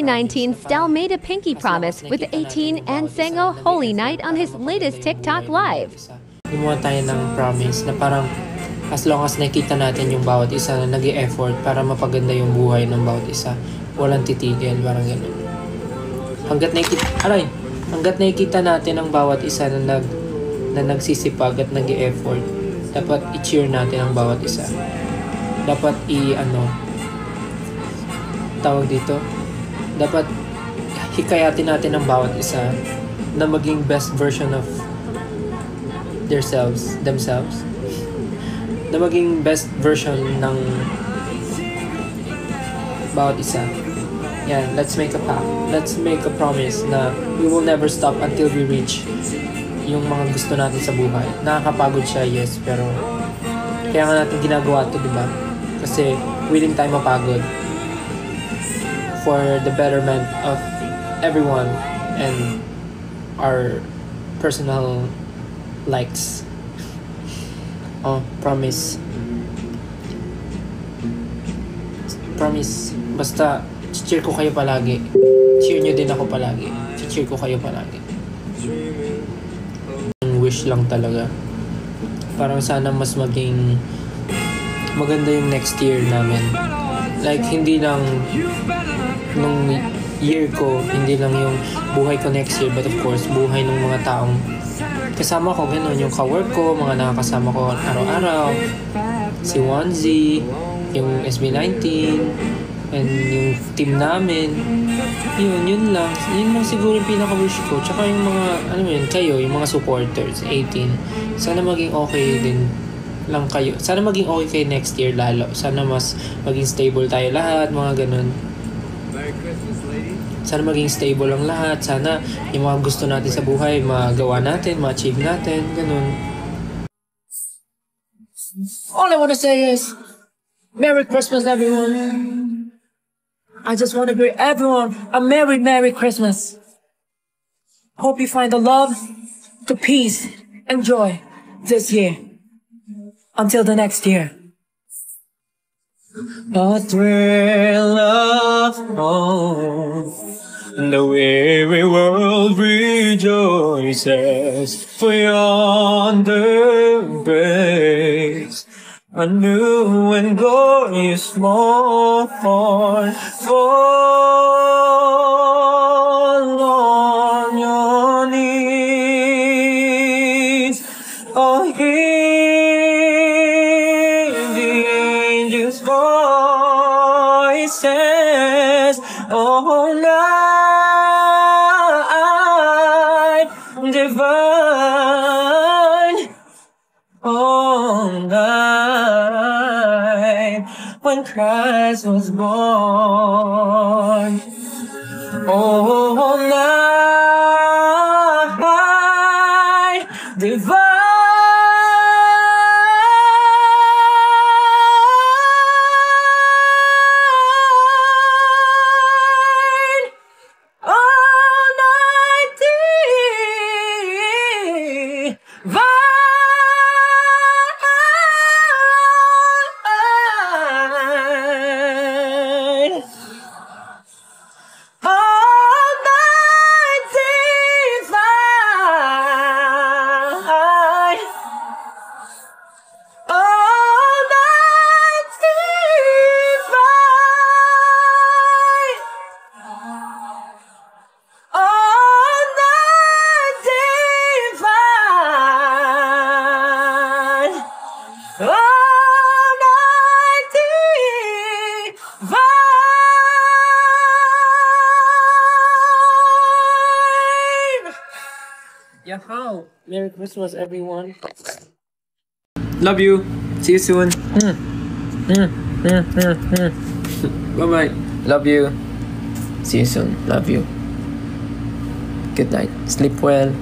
2019, Stel made a pinky promise with 18 and sang a holy night on his latest TikTok live. Gumawa tayo ng promise na parang as long as nakita natin yung bawat isa na nag-e-effort para mapaganda yung buhay ng bawat isa, walang titigil, parang gano'n. Hanggat nakikita natin ang bawat isa na nagsisipag at nag-e-effort, dapat i-cheer natin ang bawat isa. Dapat dapat hikayatin natin ang bawat isa na maging best version of themselves, na maging best version ng bawat isa. Yan, let's make a pact. Let's make a promise na we will never stop until we reach yung mga gusto natin sa buhay. Nakakapagod siya, yes, pero kaya nga natin ginagawa ito, diba? Kasi willing tayo mapagod for the betterment of everyone and our personal likes. Promise. Basta, cheer ko kayo palagi. Cheer nyo din ako palagi. Cheer ko kayo palagi. Wish lang talaga. Parang sana mas maging maganda yung next year namin. Like, hindi lang nung year ko, hindi lang yung buhay ko next year, but of course, buhay ng mga taong kasama ko, gano'n, yung ka-work ko, mga nakakasama ko araw-araw, si Wanzi, yung SB19, and yung team namin. Yun lang siguro yung pinaka-wish ko. Tsaka yung mga, kayo, yung mga supporters, 18, sana maging okay din lang kayo. Sana maging okay kayo next year lalo. Sana mas maging stable tayo lahat, mga ganun. Sana maging stable ang lahat. Sana yung mga gusto natin sa buhay, magawa natin, ma-achieve natin, ganun. All I wanna say is, Merry Christmas, everyone. I just want to wish everyone a Merry Christmas. Hope you find the love, the peace, and joy this year. Until the next year. A thrill of home. The weary world rejoices for yonder breaks a new and glorious morn. Fall on your knees, oh, hear the angels' voices, oh, night divine, oh, night when Christ was born, oh, night divine. Yeah, how? Merry Christmas, everyone. Love you. See you soon. Bye-bye. Love you. See you soon. Love you. Good night. Sleep well.